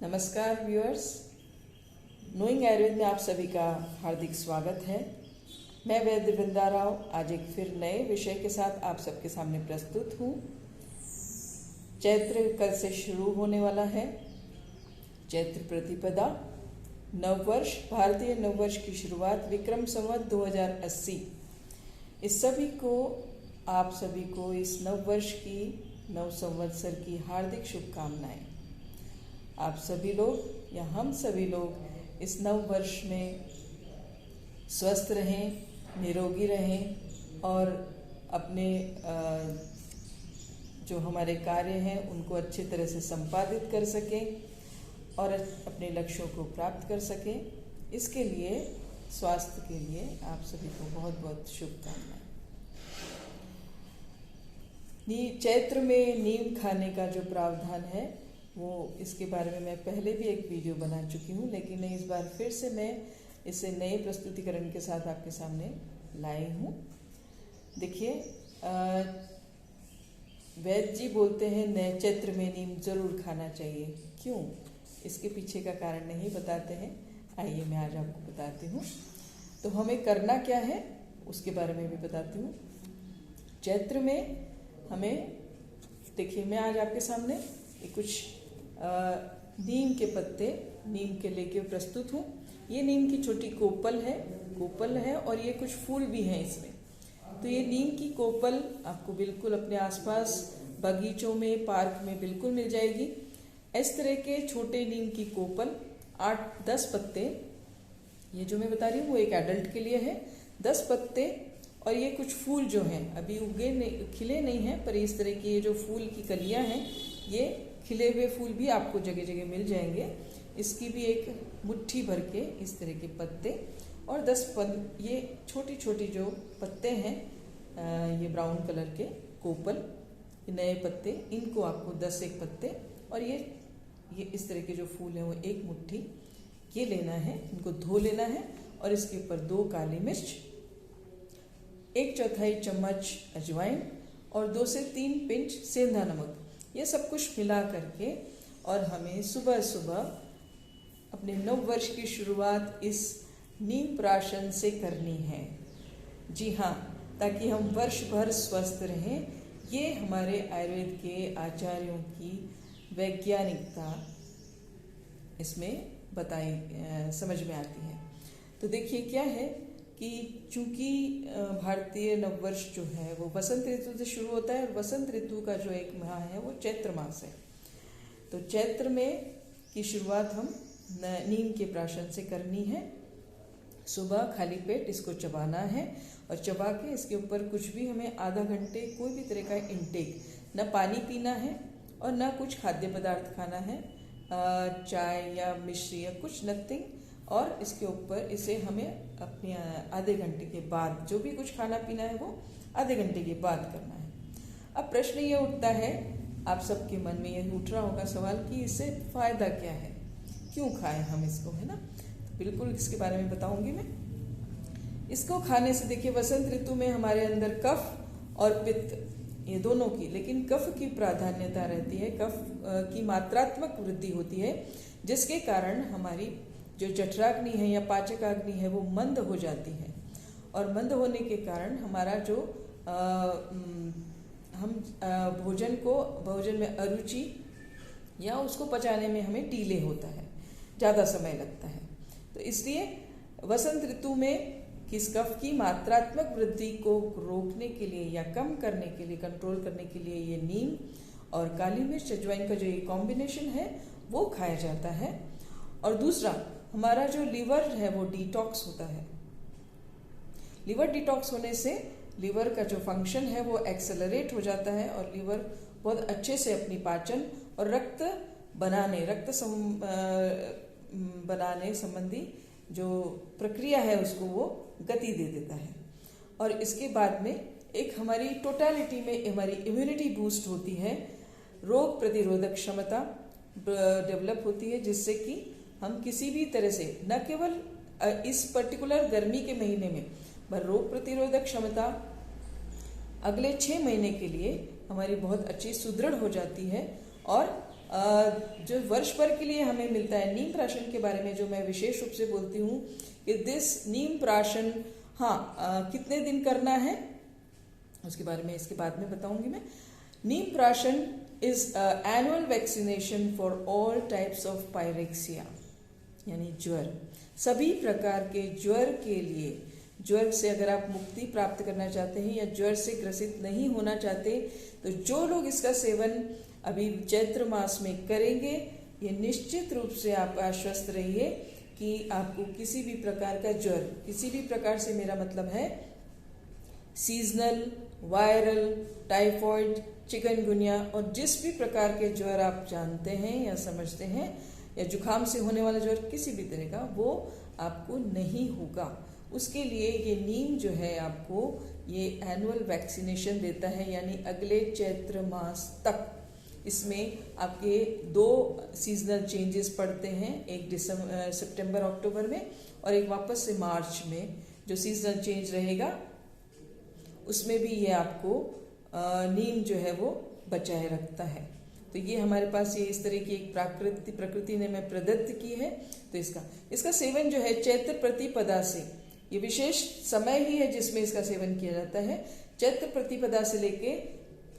नमस्कार viewers, knowing Ayurveda में आप सभी का हार्दिक स्वागत है। मैं वैद्य वृंदा राव आज एक फिर नए विषय के साथ आप सबके सामने प्रस्तुत हूँ। चैत्र कल से शुरू होने वाला है। चैत्र प्रतिपदा नववर्ष, भारतीय नववर्ष की शुरुआत विक्रम संवत 2080। आप सभी को इस नववर्ष की, नव संवत्सर की हार्दिक शुभकामनाएं। आप सभी लोग या हम सभी लोग इस नव वर्ष में स्वस्थ रहें, निरोगी रहें और अपने जो हमारे कार्य हैं उनको अच्छी तरह से संपादित कर सकें और अपने लक्ष्यों को प्राप्त कर सकें। इसके लिए, स्वास्थ्य के लिए आप सभी को बहुत बहुत शुभकामनाएं। चैत्र में नीम खाने का जो प्रावधान है वो, इसके बारे में मैं पहले भी एक वीडियो बना चुकी हूँ, लेकिन इस बार फिर से मैं इसे नए प्रस्तुतिकरण के साथ आपके सामने लाई हूँ। देखिए, वैद्य जी बोलते हैं नए चैत्र में नीम जरूर खाना चाहिए। क्यों? इसके पीछे का कारण नहीं बताते हैं। आइए मैं आज आपको बताती हूँ। तो हमें करना क्या है उसके बारे में भी बताती हूँ। चैत्र में हमें, देखिए मैं आज आपके सामने कुछ नीम के पत्ते, नीम के लेके प्रस्तुत हूँ। ये नीम की छोटी कोपल है और ये कुछ फूल भी हैं इसमें। तो ये नीम की कोपल आपको बिल्कुल अपने आसपास बगीचों में, पार्क में बिल्कुल मिल जाएगी। इस तरह के छोटे नीम की कोपल 8-10 पत्ते, ये जो मैं बता रही हूँ वो एक एडल्ट के लिए है। 10 पत्ते और ये कुछ फूल जो हैं अभी खिले नहीं हैं, पर इस तरह की ये जो फूल की कलियाँ हैं, ये खिले हुए फूल भी आपको जगह जगह मिल जाएंगे। इसकी भी एक मुट्ठी भर के इस तरह के पत्ते और 10 ये छोटी छोटी जो पत्ते हैं, ये ब्राउन कलर के कोपल, नए पत्ते, इनको आपको 10 एक पत्ते और ये इस तरह के जो फूल हैं वो एक मुट्ठी ये लेना है। इनको धो लेना है और इसके ऊपर 2 काली मिर्च, 1/4 चम्मच अजवाइन और 2 से 3 पिंच सेंधा नमक, ये सब कुछ मिला करके, और हमें सुबह सुबह अपने नव वर्ष की शुरुआत इस नीम प्राशन से करनी है। जी हाँ, ताकि हम वर्ष भर स्वस्थ रहें। ये हमारे आयुर्वेद के आचार्यों की वैज्ञानिकता इसमें समझ में आती है। तो देखिए क्या है कि चूंकि भारतीय नववर्ष जो है वो वसंत ऋतु से शुरू होता है और वसंत ऋतु का जो एक माह है वो चैत्र मास है। तो चैत्र में की शुरुआत हम नीम के प्राशन से करनी है। सुबह खाली पेट इसको चबाना है और चबा के इसके ऊपर कुछ भी हमें आधा घंटे कोई भी तरह का इंटेक, न पानी पीना है और न कुछ खाद्य पदार्थ खाना है, चाय या मिश्री या कुछ, नथिंग। और इसके ऊपर इसे हमें अपने आधे घंटे के बाद, जो भी कुछ खाना पीना है वो आधे घंटे के बाद करना है। अब प्रश्न ये उठता है, आप सबके मन में ये उठ रहा होगा सवाल कि इससे फायदा क्या है, क्यों खाएं हम इसको, है ना? तो बिल्कुल इसके बारे में बताऊंगी मैं। इसको खाने से, देखिए वसंत ऋतु में हमारे अंदर कफ और पित्त, ये दोनों की, लेकिन कफ की प्राधान्यता रहती है। कफ की मात्रात्मक वृद्धि होती है, जिसके कारण हमारी जो जठराग्नि है या पाचकाग्नि है वो मंद हो जाती है। और मंद होने के कारण हमारा जो हम भोजन में अरुचि या उसको पचाने में हमें डिले होता है, ज़्यादा समय लगता है। तो इसलिए वसंत ऋतु में किस कफ की मात्रात्मक वृद्धि को रोकने के लिए या कम करने के लिए, कंट्रोल करने के लिए ये नीम और काली मिर्च, अजवाइन का जो ये कॉम्बिनेशन है वो खाया जाता है। और दूसरा, हमारा जो लीवर है वो डिटॉक्स होता है। लीवर डिटॉक्स होने से लीवर का जो फंक्शन है वो एक्सेलरेट हो जाता है और लीवर बहुत अच्छे से अपनी पाचन और रक्त बनाने संबंधी जो प्रक्रिया है उसको वो गति दे देता है। और इसके बाद में एक हमारी टोटालिटी में हमारी इम्यूनिटी बूस्ट होती है, रोग प्रतिरोधक क्षमता डेवलप होती है, जिससे कि हम किसी भी तरह से, न केवल इस पर्टिकुलर गर्मी के महीने में, पर रोग प्रतिरोधक क्षमता अगले 6 महीने के लिए हमारी बहुत अच्छी सुदृढ़ हो जाती है और जो वर्ष भर के लिए हमें मिलता है। नीम प्राशन के बारे में जो मैं विशेष रूप से बोलती हूँ कि दिस नीम प्राशन कितने दिन करना है उसके बारे में इसके बाद में बताऊंगी मैं। नीम प्राशन is annual vaccination for all types of pyrexia, यानी ज्वर। सभी प्रकार के ज्वर के लिए, ज्वर से अगर आप मुक्ति प्राप्त करना चाहते हैं या ज्वर से ग्रसित नहीं होना चाहते, तो जो लोग इसका सेवन अभी चैत्र मास में करेंगे, ये निश्चित रूप से आप आश्वस्त रहिए कि आपको किसी भी प्रकार का ज्वर, किसी भी प्रकार से मेरा मतलब है सीजनल, वायरल, टाइफॉइड, चिकनगुनिया और जिस भी प्रकार के ज्वर आप जानते हैं या समझते हैं, या जुखाम से होने वाला ज्वर किसी भी तरह का, वो आपको नहीं होगा। उसके लिए ये नीम जो है आपको ये एनुअल वैक्सीनेशन देता है, यानी अगले चैत्र मास तक। इसमें आपके 2 सीजनल चेंजेस पड़ते हैं, एक सितंबर अक्टूबर में और एक वापस से मार्च में जो सीजनल चेंज रहेगा, उसमें भी ये आपको नीम जो है वो बचाए रखता है। तो ये हमारे पास ये इस तरह की एक प्रकृति ने मैं प्रदत्त की है। तो इसका सेवन जो है चैत्र प्रतिपदा से, ये विशेष समय ही है जिसमें इसका सेवन किया जाता है। चैत्र प्रतिपदा से लेके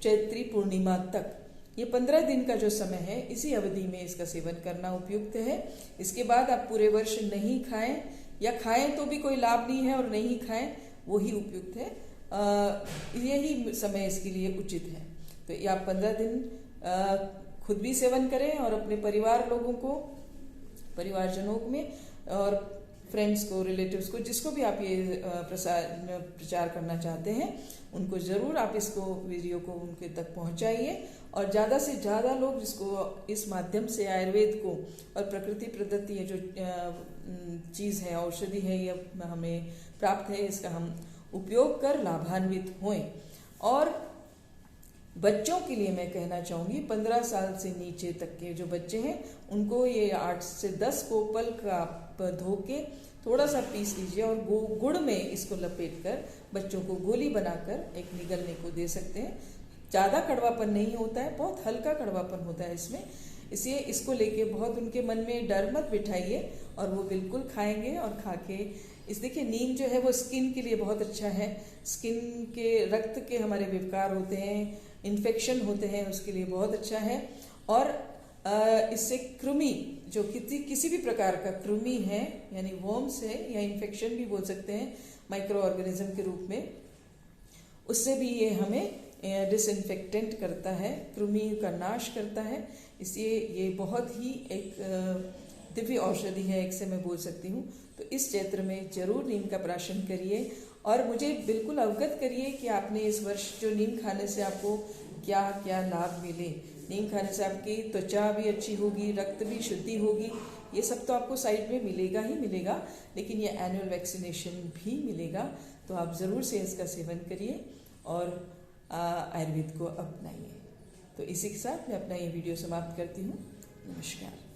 चैत्री पूर्णिमा तक ये 15 दिन का जो समय है, इसी अवधि में इसका सेवन करना उपयुक्त है। इसके बाद आप पूरे वर्ष नहीं खाएं, या खाएं तो भी कोई लाभ नहीं है और नहीं खाएं वो ही उपयुक्त है। यही समय इसके लिए उचित है। तो ये आप 15 दिन खुद भी सेवन करें और अपने परिवार लोगों को, परिवारजनों में और फ्रेंड्स को, रिलेटिव्स को, जिसको भी आप ये प्रचार करना चाहते हैं, उनको ज़रूर आप इसको, वीडियो को उनके तक पहुंचाइए और ज़्यादा से ज़्यादा लोग जिसको इस माध्यम से आयुर्वेद को और प्रकृति प्रदत्त ये जो चीज़ है, औषधि है, ये हमें प्राप्त है, इसका हम उपयोग कर लाभान्वित हों। और बच्चों के लिए मैं कहना चाहूँगी, 15 साल से नीचे तक के जो बच्चे हैं उनको ये 8 से 10 कोपल का आप धो के थोड़ा सा पीस लीजिए और गुड़ में इसको लपेट कर बच्चों को गोली बनाकर एक निगलने को दे सकते हैं। ज़्यादा कड़वापन नहीं होता है, बहुत हल्का कड़वापन होता है इसमें। इसलिए इसको लेके बहुत उनके मन में डर मत बिठाइए और वो बिल्कुल खाएंगे। और खा के देखिए, नीम जो है वो स्किन के लिए बहुत अच्छा है। स्किन के, रक्त के हमारे विकार होते हैं, इन्फेक्शन होते हैं, उसके लिए बहुत अच्छा है। और इससे कृमि, जो किसी भी प्रकार का कृमि है, यानी वर्म्स है या इन्फेक्शन भी बोल सकते हैं, माइक्रो ऑर्गेनिज्म के रूप में, उससे भी ये हमें डिसइंफेक्टेंट करता है, कृमि का नाश करता है। इसलिए ये बहुत ही एक दिव्य औषधि है, एक से मैं बोल सकती हूँ। तो इस चैत्र में जरूर नीम का प्राशन करिए और मुझे बिल्कुल अवगत करिए कि आपने इस वर्ष जो नीम खाने से आपको क्या क्या लाभ मिले। नीम खाने से आपकी त्वचा भी अच्छी होगी, रक्त भी शुद्धि होगी, ये सब तो आपको साइड में मिलेगा ही मिलेगा, लेकिन ये एनुअल वैक्सीनेशन भी मिलेगा। तो आप ज़रूर से इसका सेवन करिए और आयुर्वेद को अपनाइए। तो इसी के साथ मैं अपना ये वीडियो समाप्त करती हूँ। नमस्कार।